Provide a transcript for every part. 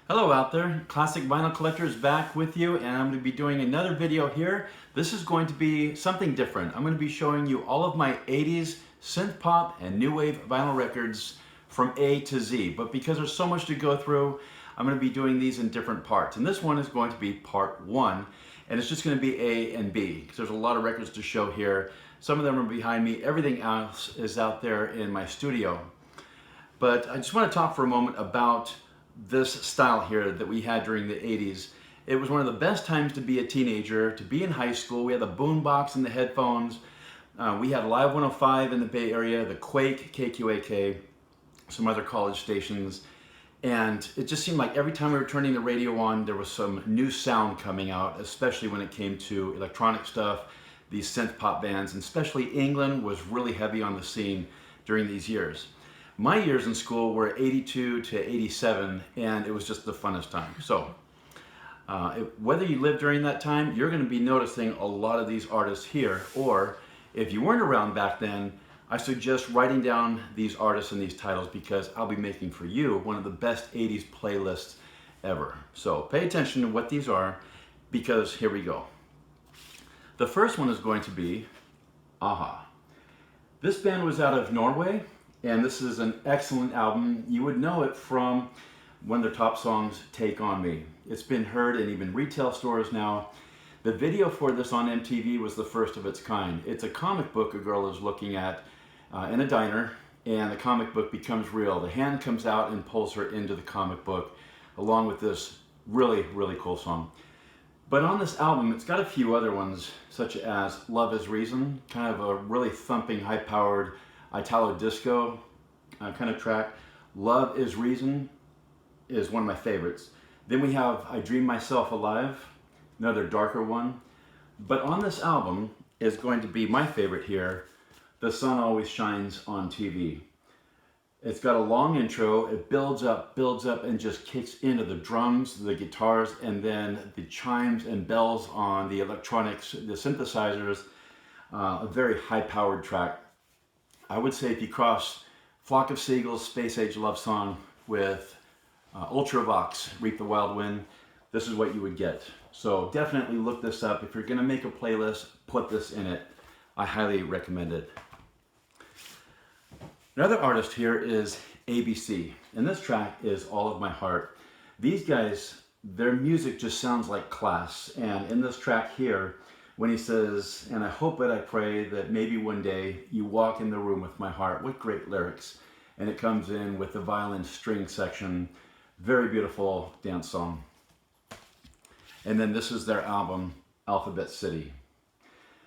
Hello out there, Classic Vinyl Collector is back with you, and I'm going to be doing another video here. This is going to be something different. I'm going to be showing you all of my 80s synth pop and new wave vinyl records from A to Z. But because there's so much to go through, I'm going to be doing these in different parts. And this one is going to be part one, and it's just going to be A and B because there's a lot of records to show here. Some of them are behind me. Everything else is out there in my studio. But I just want to talk for a moment about this style here that we had during the 80s. It was one of the best times to be a teenager, to be in high school. We had the boombox and the headphones. We had Live 105 in the Bay Area, the Quake, KQAK, some other college stations. And it just seemed like every time we were turning the radio on, there was some new sound coming out, especially when it came to electronic stuff, these synth pop bands, and especially England was really heavy on the scene during these years. My years in school were 82 to 87, and it was just the funnest time. So whether you lived during that time, you're going to be noticing a lot of these artists here, or if you weren't around back then, I suggest writing down these artists and these titles because I'll be making for you one of the best 80s playlists ever. So pay attention to what these are because here we go. The first one is going to be Aha. This band was out of Norway, and this is an excellent album. You would know it from one of their top songs, Take On Me. It's been heard in even retail stores now. The video for this on MTV was the first of its kind. It's a comic book a girl is looking at in a diner, and the comic book becomes real. The hand comes out and pulls her into the comic book, along with this really, really cool song. But on this album, it's got a few other ones, such as Love Is Reason, kind of a really thumping, high-powered Italo disco kind of track. Love Is Reason is one of my favorites. Then we have I Dream Myself Alive, another darker one. But on this album is going to be my favorite here, The Sun Always Shines on TV. It's got a long intro, it builds up, and just kicks into the drums, the guitars, and then the chimes and bells on the electronics, the synthesizers. A very high-powered track. I would say if you cross Flock of Seagulls' Space Age Love Song with Ultravox, Reap the Wild Wind, this is what you would get. So definitely look this up. If you're going to make a playlist, put this in it. I highly recommend it. Another artist here is ABC, and this track is All of My Heart. These guys, their music just sounds like class, and in this track here, when he says, and I hope and I pray that maybe one day you walk in the room with my heart. What great lyrics. And it comes in with the violin string section. Very beautiful dance song. And then this is their album, Alphabet City.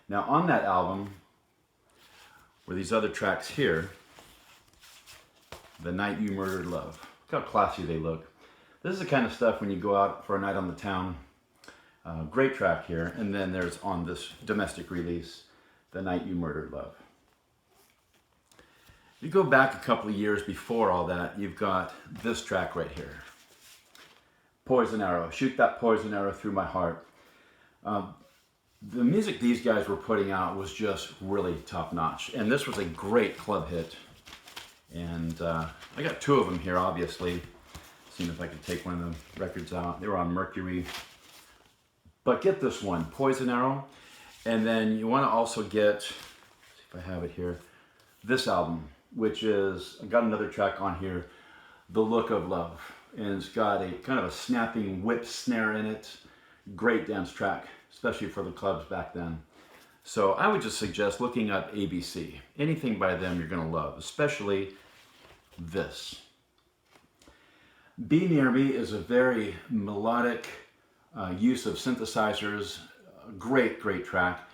Now on that album were these other tracks here. The Night You Murdered Love. Look how classy they look. This is the kind of stuff when you go out for a night on the town. Great track here, and then there's on this domestic release, The Night You Murdered Love. If you go back a couple of years before all that, you've got this track right here. Poison Arrow, Shoot That Poison Arrow Through My Heart. The music these guys were putting out was just really top notch, and this was a great club hit. And I got two of them here, obviously. Seeing if I could take one of the records out. They were on Mercury. But get this one, Poison Arrow, and then you want to also get, see if I have it here, this album, which is, I got another track on here, The Look of Love, and it's got a kind of a snapping whip snare in it. Great dance track, especially for the clubs back then. So I would just suggest looking up ABC. Anything by them you're going to love, especially this. Be Near Me is a very melodic use of synthesizers, great track.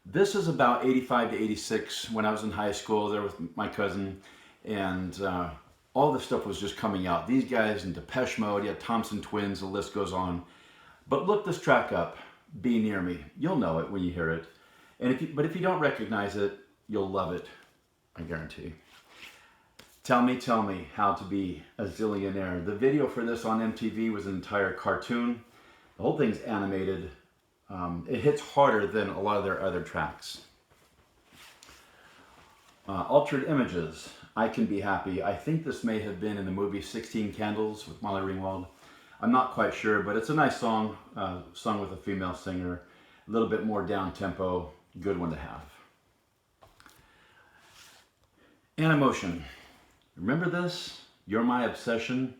This is about 85 to 86 when I was in high school there with my cousin, and all this stuff was just coming out. These guys in Depeche Mode, you had Thompson Twins, the list goes on. But look this track up, Be Near Me. You'll know it when you hear it. And if you don't recognize it, you'll love it, I guarantee. Tell Me How to Be a Zillionaire. The video for this on MTV was an entire cartoon. The whole thing's animated. It hits harder than a lot of their other tracks. Altered Images, I Can Be Happy. I think this may have been in the movie 16 Candles with Molly Ringwald. I'm not quite sure, but it's a nice song, sung with a female singer, a little bit more down-tempo, good one to have. Animotion. Remember this? You're My Obsession?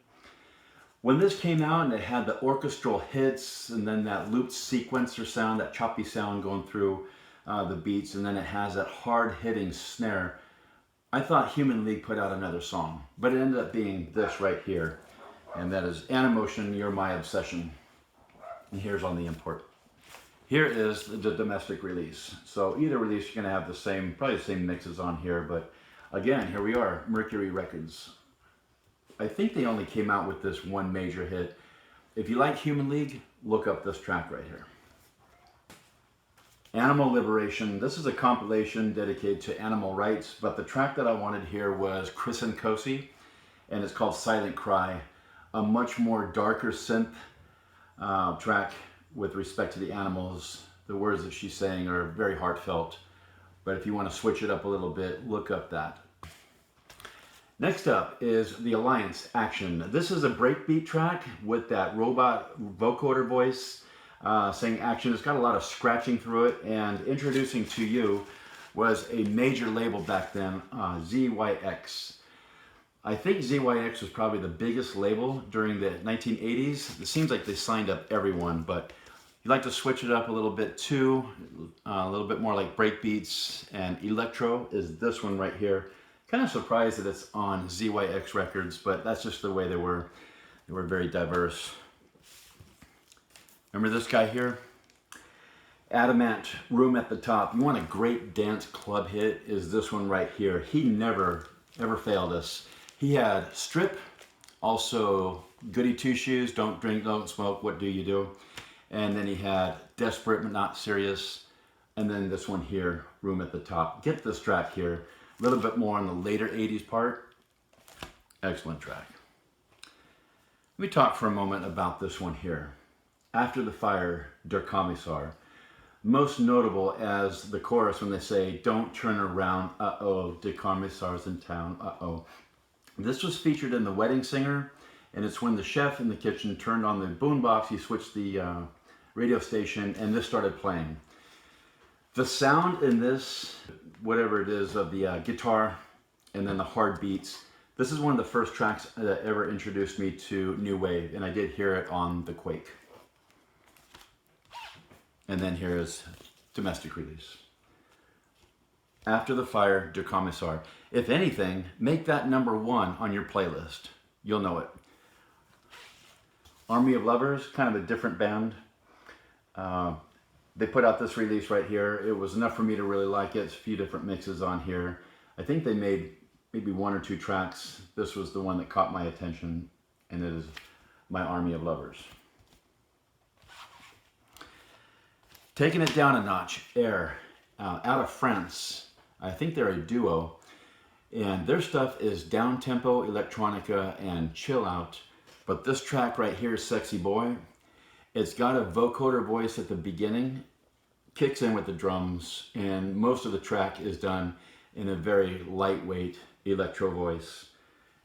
When this came out and it had the orchestral hits and then that looped sequencer sound, that choppy sound going through the beats, and then it has that hard-hitting snare, I thought Human League put out another song, but it ended up being this right here, and that is Animotion, You're My Obsession. And here's on the import. Here is the domestic release. So either release you're going to have the same, probably the same mixes on here, but again, here we are, Mercury Records. I think they only came out with this one major hit. If you like Human League, look up this track right here. Animal Liberation. This is a compilation dedicated to animal rights, but the track that I wanted here was Chris and Kosi, and it's called Silent Cry. A much more darker synth track with respect to the animals. The words that she's saying are very heartfelt, but if you want to switch it up a little bit, look up that. Next up is The Alliance, Action. This is a breakbeat track with that robot vocoder voice saying action. It's got a lot of scratching through it, and introducing to you was a major label back then, ZYX. I think ZYX was probably the biggest label during the 1980s. It seems like they signed up everyone, but you like to switch it up a little bit too, a little bit more like breakbeats, and electro is this one right here. Kind of surprised that it's on ZYX Records, but that's just the way they were. They were very diverse. Remember this guy here? Adamant, Room at the Top. You want a great dance club hit, is this one right here. He never, ever failed us. He had Strip, also Goody Two Shoes, Don't Drink, Don't Smoke, What Do You Do? And then he had Desperate But Not Serious. And then this one here, Room at the Top. Get this track here. A little bit more on the later 80s part. Excellent track. Let me talk for a moment about this one here. After the Fire, Der Kommissar. Most notable as the chorus when they say, don't turn around, uh-oh, Der Kommissar's in town, uh-oh. This was featured in The Wedding Singer, and it's when the chef in the kitchen turned on the boombox, he switched the radio station, and this started playing. The sound in this, whatever it is, of the guitar and then the hard beats, this is one of the first tracks that ever introduced me to New Wave, and I did hear it on The Quake. And then here is domestic release. After the Fire, Der Kommissar. If anything, make that #1 on your playlist. You'll know it. Army of Lovers, kind of a different band. They put out this release right here. It was enough for me to really like it. It's a few different mixes on here. I think they made maybe 1 or 2 tracks. This was the one that caught my attention, and it is My Army of Lovers. Taking it down a notch, Air, out of France. I think they're a duo, and their stuff is down-tempo, electronica, and chill out. But this track right here, Sexy Boy, it's got a vocoder voice at the beginning, kicks in with the drums, and most of the track is done in a very lightweight electro voice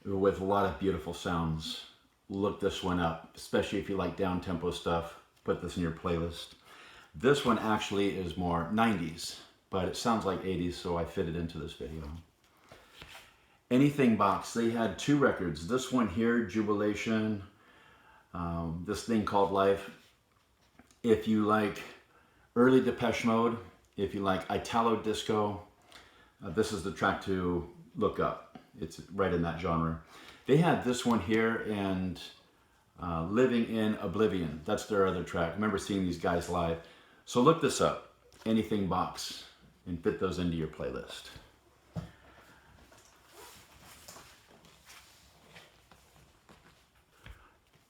with a lot of beautiful sounds. Look this one up, especially if you like down-tempo stuff. Put this in your playlist. This one actually is more 90s, but it sounds like 80s, so I fit it into this video. Anything Box, they had 2 records. This one here, Jubilation, this thing called Life. If you like early Depeche Mode, if you like Italo Disco, this is the track to look up. It's right in that genre. They had this one here and Living in Oblivion. That's their other track. I remember seeing these guys live. So look this up, Anything Box, and fit those into your playlist.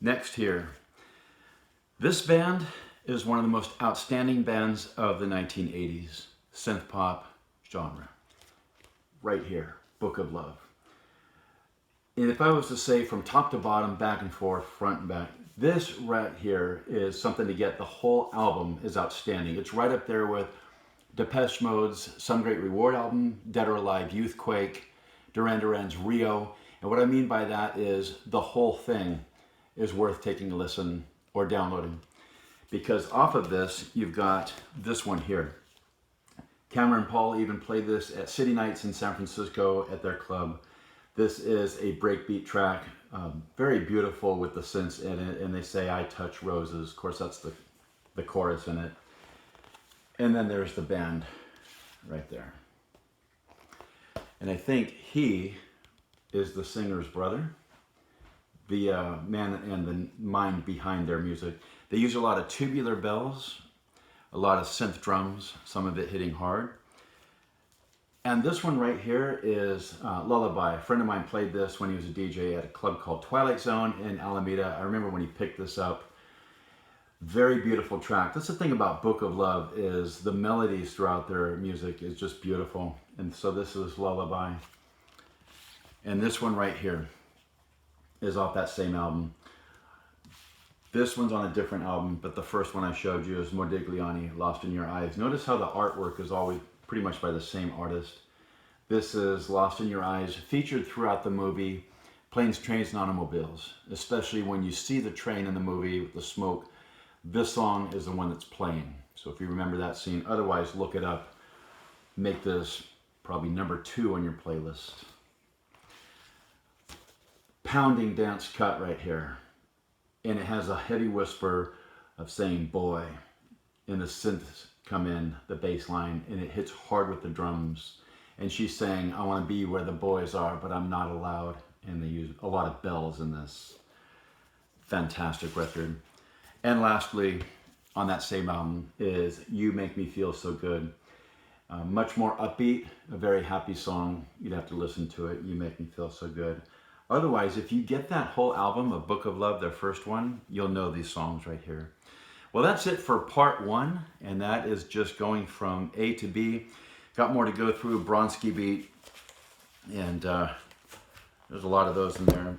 Next here, this band is one of the most outstanding bands of the 1980s, synth pop genre. Right here, Book of Love. And if I was to say from top to bottom, back and forth, front and back, this right here is something to get. The whole album is outstanding. It's right up there with Depeche Mode's Some Great Reward album, Dead or Alive, Youthquake, Duran Duran's Rio. And what I mean by that is the whole thing is worth taking a listen or downloading. Because off of this, you've got this one here. Cameron and Paul even played this at City Nights in San Francisco at their club. This is a breakbeat track, very beautiful with the synths in it, and they say, "I touch roses." Of course, that's the chorus in it. And then there's the band right there. And I think he is the singer's brother, the man and the mind behind their music. They use a lot of tubular bells, a lot of synth drums, some of it hitting hard. And this one right here is Lullaby. A friend of mine played this when he was a DJ at a club called Twilight Zone in Alameda. I remember when he picked this up. Very beautiful track. That's the thing about Book of Love, is the melodies throughout their music is just beautiful. And so this is Lullaby. And this one right here is off that same album. This one's on a different album, but the first one I showed you is Modigliani, Lost in Your Eyes. Notice how the artwork is always pretty much by the same artist. This is Lost in Your Eyes, featured throughout the movie Planes, Trains, and Automobiles. Especially when you see the train in the movie with the smoke, this song is the one that's playing. So if you remember that scene, otherwise look it up. Make this probably #2 on your playlist. Pounding dance cut right here. And it has a heavy whisper of saying boy. And the synths come in, the bass line, and it hits hard with the drums. And she's saying, "I want to be where the boys are, but I'm not allowed." And they use a lot of bells in this. Fantastic record. And lastly, on that same album is You Make Me Feel So Good. Much more upbeat, a very happy song. You'd have to listen to it. You Make Me Feel So Good. Otherwise, if you get that whole album, A Book of Love, their first one, you'll know these songs right here. Well, that's it for part 1, and that is just going from A to B. Got more to go through, Bronski beat, and there's a lot of those in there.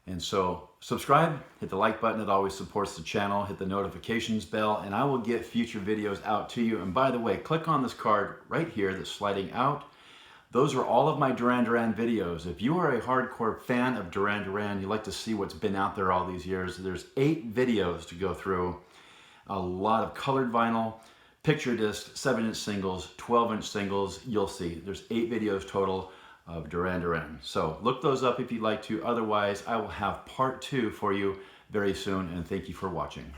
And so subscribe, hit the like button, it always supports the channel, hit the notifications bell, and I will get future videos out to you. And by the way, click on this card right here that's sliding out. Those are all of my Duran Duran videos. If you are a hardcore fan of Duran Duran, you like to see what's been out there all these years, there's 8 videos to go through. A lot of colored vinyl, picture disc, 7-inch singles, 12-inch singles. You'll see there's 8 videos total of Duran Duran. So look those up if you'd like to. Otherwise, I will have part 2 for you very soon, and thank you for watching.